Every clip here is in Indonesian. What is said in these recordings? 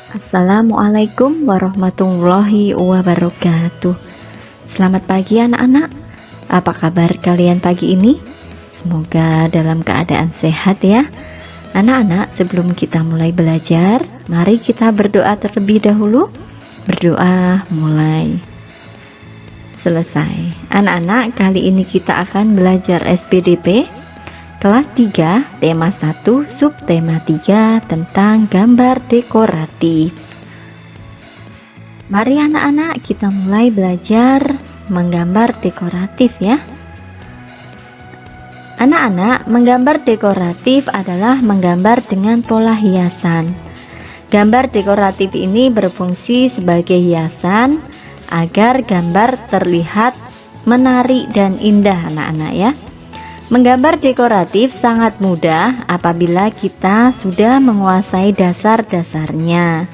Assalamualaikum warahmatullahi wabarakatuh. Selamat pagi anak-anak. Apa kabar kalian pagi ini? Semoga dalam keadaan sehat ya. Anak-anak, sebelum kita mulai belajar, mari kita berdoa terlebih dahulu. Berdoa mulai. Selesai. Anak-anak, kali ini kita akan belajar SPDP kelas 3, tema 1, subtema 3 tentang gambar dekoratif. Mari anak-anak kita mulai belajar menggambar dekoratif ya. Anak-anak, menggambar dekoratif adalah menggambar dengan pola hiasan. Gambar dekoratif ini berfungsi sebagai hiasan agar gambar terlihat menarik dan indah anak-anak ya. Menggambar dekoratif sangat mudah apabila kita sudah menguasai dasar-dasarnya.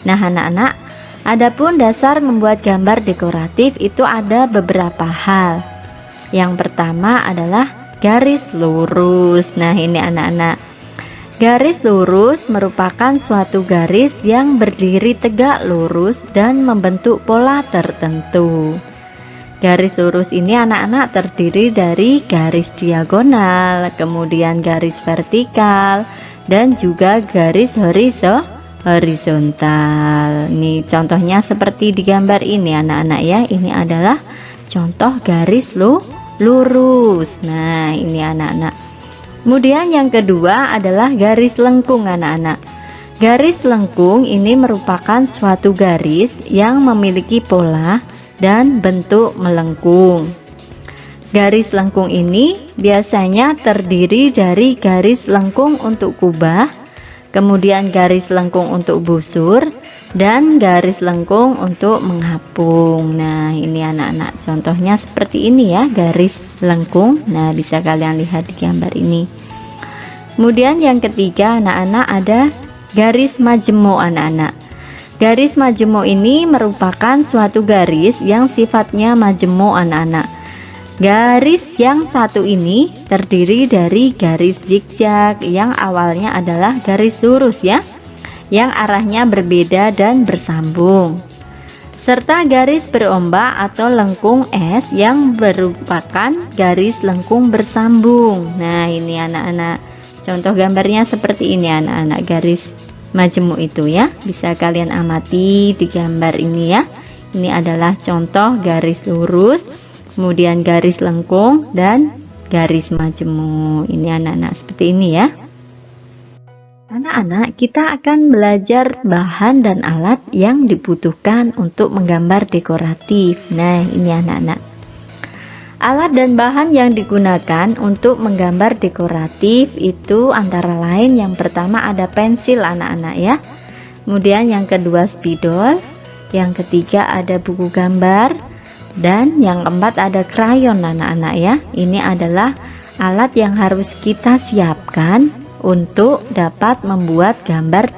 Nah anak-anak, adapun dasar membuat gambar dekoratif itu ada beberapa hal. Yang pertama adalah garis lurus. Nah ini anak-anak, garis lurus merupakan suatu garis yang berdiri tegak lurus dan membentuk pola tertentu. Garis lurus ini anak-anak terdiri dari garis diagonal, kemudian garis vertikal, dan juga garis horizontal. Ini contohnya seperti di gambar ini anak-anak ya. Ini adalah contoh garis lurus. Nah ini anak-anak. Kemudian yang kedua adalah garis lengkung anak-anak. Garis lengkung ini merupakan suatu garis yang memiliki pola dan bentuk melengkung. Garis lengkung ini biasanya terdiri dari garis lengkung untuk kubah, kemudian garis lengkung untuk busur, dan garis lengkung untuk mengapung. Nah ini anak-anak, contohnya seperti ini ya, garis lengkung. Nah bisa kalian lihat di gambar ini. Kemudian yang ketiga anak-anak ada garis majemuk anak-anak. Garis majemuk ini merupakan suatu garis yang sifatnya majemuk anak-anak. Garis yang satu ini terdiri dari garis zigzag yang awalnya adalah garis lurus ya, yang arahnya berbeda dan bersambung, serta garis berombak atau lengkung S yang merupakan garis lengkung bersambung. Nah ini anak-anak, contoh gambarnya seperti ini anak-anak, garis majemuk itu ya, bisa kalian amati di gambar ini ya. Ini adalah contoh garis lurus, kemudian garis lengkung dan garis majemuk. Ini anak-anak seperti ini ya. Anak-anak, kita akan belajar bahan dan alat yang dibutuhkan untuk menggambar dekoratif. Nah ini anak-anak, alat dan bahan yang digunakan untuk menggambar dekoratif itu antara lain yang pertama ada pensil anak-anak ya. Kemudian yang kedua spidol, yang ketiga ada buku gambar, dan yang keempat ada krayon anak-anak ya. Ini adalah alat yang harus kita siapkan untuk dapat membuat gambar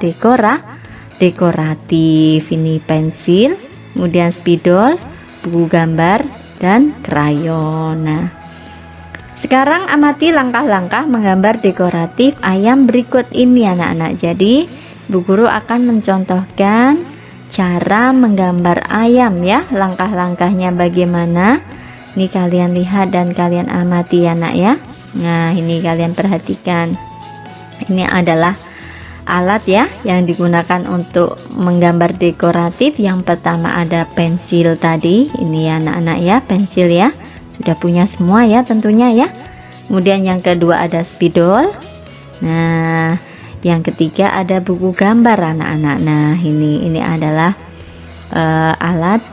dekoratif. Ini pensil, kemudian spidol, buku gambar, dan krayon. Nah, sekarang amati langkah-langkah menggambar dekoratif ayam berikut ini anak-anak. Jadi, Bu Guru akan mencontohkan cara menggambar ayam ya. Langkah-langkahnya bagaimana? Ini kalian lihat dan kalian amati ya nak ya. Nah, ini kalian perhatikan. Ini adalah alat ya yang digunakan untuk menggambar dekoratif. Yang pertama ada pensil tadi, ini ya anak-anak ya, pensil ya, sudah punya semua ya tentunya ya. Kemudian yang kedua ada spidol. Nah yang ketiga ada buku gambar anak-anak. Nah ini adalah alat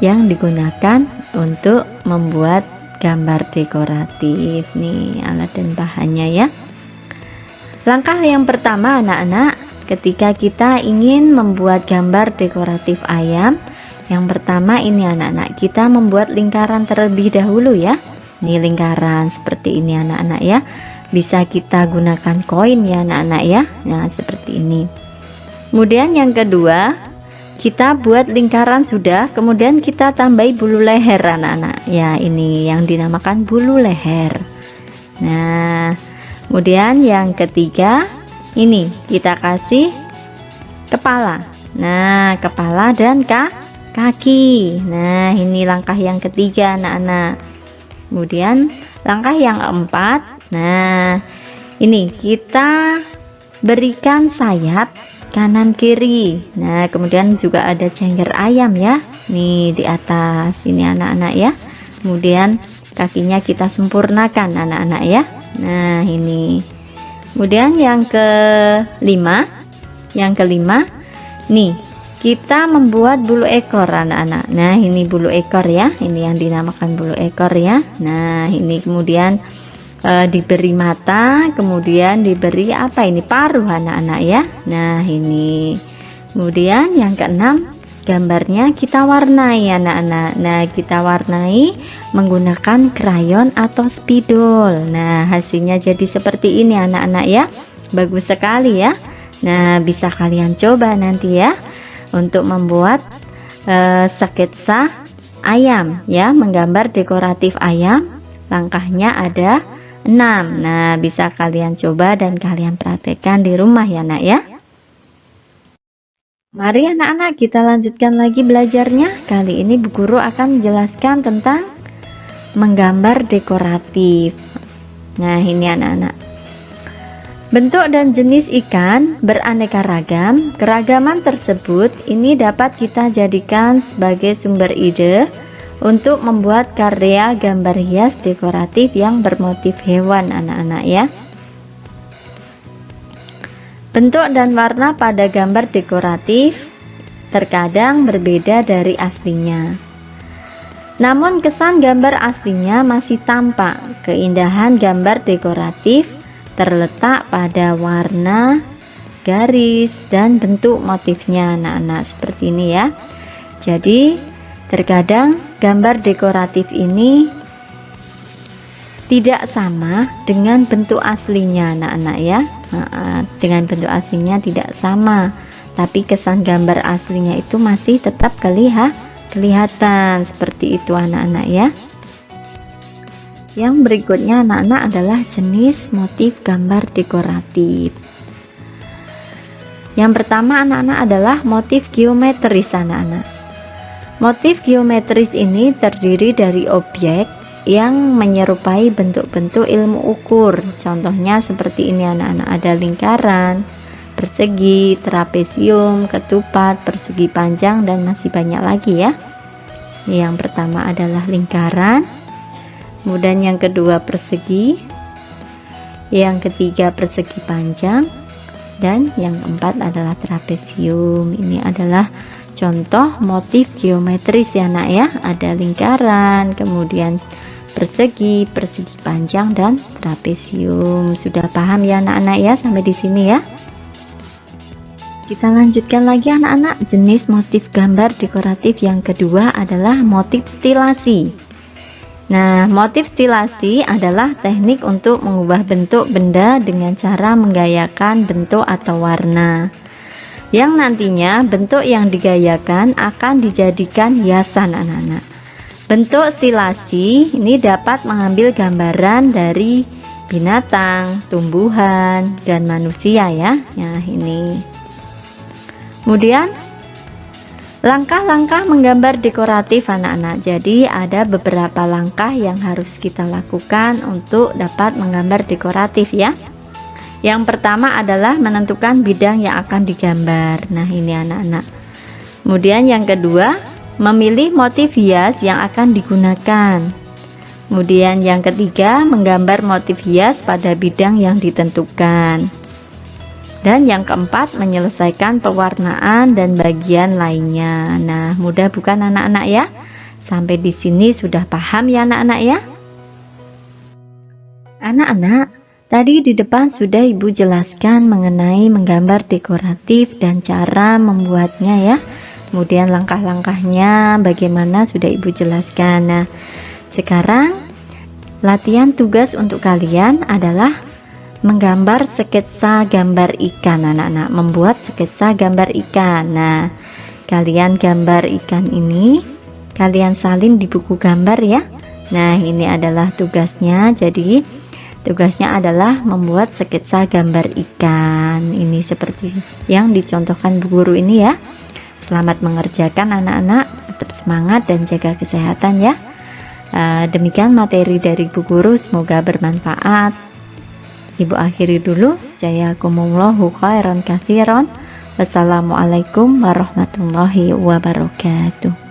yang digunakan untuk membuat gambar dekoratif. Nih alat dan bahannya ya. Langkah yang pertama anak-anak, ketika kita ingin membuat gambar dekoratif ayam, yang pertama ini anak-anak, kita membuat lingkaran terlebih dahulu ya. Ini lingkaran seperti ini anak-anak ya. Bisa kita gunakan koin ya anak-anak ya. Nah seperti ini. Kemudian yang kedua, kita buat lingkaran sudah, kemudian kita tambahi bulu leher anak-anak. Ya ini yang dinamakan bulu leher. Nah kemudian yang ketiga, ini kita kasih kepala. Nah, kepala dan kaki. Nah, ini langkah yang ketiga anak-anak. Kemudian langkah yang keempat, nah ini kita berikan sayap kanan kiri. Nah, kemudian juga ada cengger ayam ya, nih di atas ini anak-anak ya. Kemudian kakinya kita sempurnakan anak-anak ya. Nah, ini. Kemudian yang kelima nih kita membuat bulu ekor anak-anak. Nah, ini bulu ekor ya, ini yang dinamakan bulu ekor ya. Nah, ini kemudian diberi mata, kemudian diberi apa ini, paruh anak-anak ya. Nah, ini kemudian yang keenam, gambarnya kita warnai anak-anak. Nah, kita warnai menggunakan krayon atau spidol. Nah, hasilnya jadi seperti ini anak-anak ya, bagus sekali ya. Nah, bisa kalian coba nanti ya untuk membuat sketsa ayam ya, menggambar dekoratif ayam. Langkahnya ada 6. Nah, bisa kalian coba dan kalian praktekkan di rumah ya nak ya. Mari anak-anak kita lanjutkan lagi belajarnya. Kali ini Bu Guru akan menjelaskan tentang menggambar dekoratif. Nah, ini anak-anak. Bentuk dan jenis ikan beraneka ragam. Keragaman tersebut ini dapat kita jadikan sebagai sumber ide untuk membuat karya gambar hias dekoratif yang bermotif hewan anak-anak ya. Bentuk dan warna pada gambar dekoratif terkadang berbeda dari aslinya. Namun kesan gambar aslinya masih tampak. Keindahan gambar dekoratif terletak pada warna, garis, dan bentuk motifnya anak-anak, seperti ini ya. Jadi terkadang gambar dekoratif ini tidak sama dengan bentuk aslinya anak-anak ya. Dengan bentuk aslinya tidak sama, tapi kesan gambar aslinya itu masih tetap kelihatan seperti itu anak-anak ya. Yang berikutnya anak-anak adalah jenis motif gambar dekoratif. Yang pertama anak-anak adalah motif geometris anak-anak. Motif geometris ini terdiri dari objek yang menyerupai bentuk-bentuk ilmu ukur. Contohnya seperti ini anak-anak, ada lingkaran, persegi, trapesium, ketupat, persegi panjang, dan masih banyak lagi ya. Yang pertama adalah lingkaran, kemudian yang kedua persegi, yang ketiga persegi panjang, dan yang keempat adalah trapesium. Ini adalah contoh motif geometris ya nak ya. Ada lingkaran, kemudian persegi, persegi panjang, dan trapesium. Sudah paham ya anak-anak ya sampai di sini ya. Kita lanjutkan lagi anak-anak. Jenis motif gambar dekoratif yang kedua adalah motif stilasi. Nah, motif stilasi adalah teknik untuk mengubah bentuk benda dengan cara menggayakan bentuk atau warna, yang nantinya bentuk yang digayakan akan dijadikan hiasan anak-anak. Bentuk stilasi ini dapat mengambil gambaran dari binatang, tumbuhan, dan manusia ya. Nah, ini. Kemudian langkah-langkah menggambar dekoratif anak-anak. Jadi ada beberapa langkah yang harus kita lakukan untuk dapat menggambar dekoratif ya. Yang pertama adalah menentukan bidang yang akan digambar. Nah, ini anak-anak. Kemudian yang kedua, memilih motif hias yang akan digunakan. Kemudian yang ketiga, menggambar motif hias pada bidang yang ditentukan. Dan yang keempat, menyelesaikan pewarnaan dan bagian lainnya. Nah, mudah bukan anak-anak ya? Sampai di sini sudah paham ya anak-anak ya? Anak-anak, tadi di depan sudah Ibu jelaskan mengenai menggambar dekoratif dan cara membuatnya ya. Kemudian langkah-langkahnya bagaimana sudah Ibu jelaskan. Nah, sekarang latihan tugas untuk kalian adalah menggambar sketsa gambar ikan anak-anak, membuat sketsa gambar ikan. Nah, kalian gambar ikan ini, kalian salin di buku gambar ya. Nah, ini adalah tugasnya. Jadi Tugasnya adalah membuat sketsa gambar ikan. Ini seperti yang dicontohkan Bu Guru ini ya. Selamat mengerjakan anak-anak, tetap semangat dan jaga kesehatan ya. Demikian materi dari Bu Guru, semoga bermanfaat. Ibu akhiri dulu. Jazakumullahu khairan katsiran. Wassalamualaikum warahmatullahi wabarakatuh.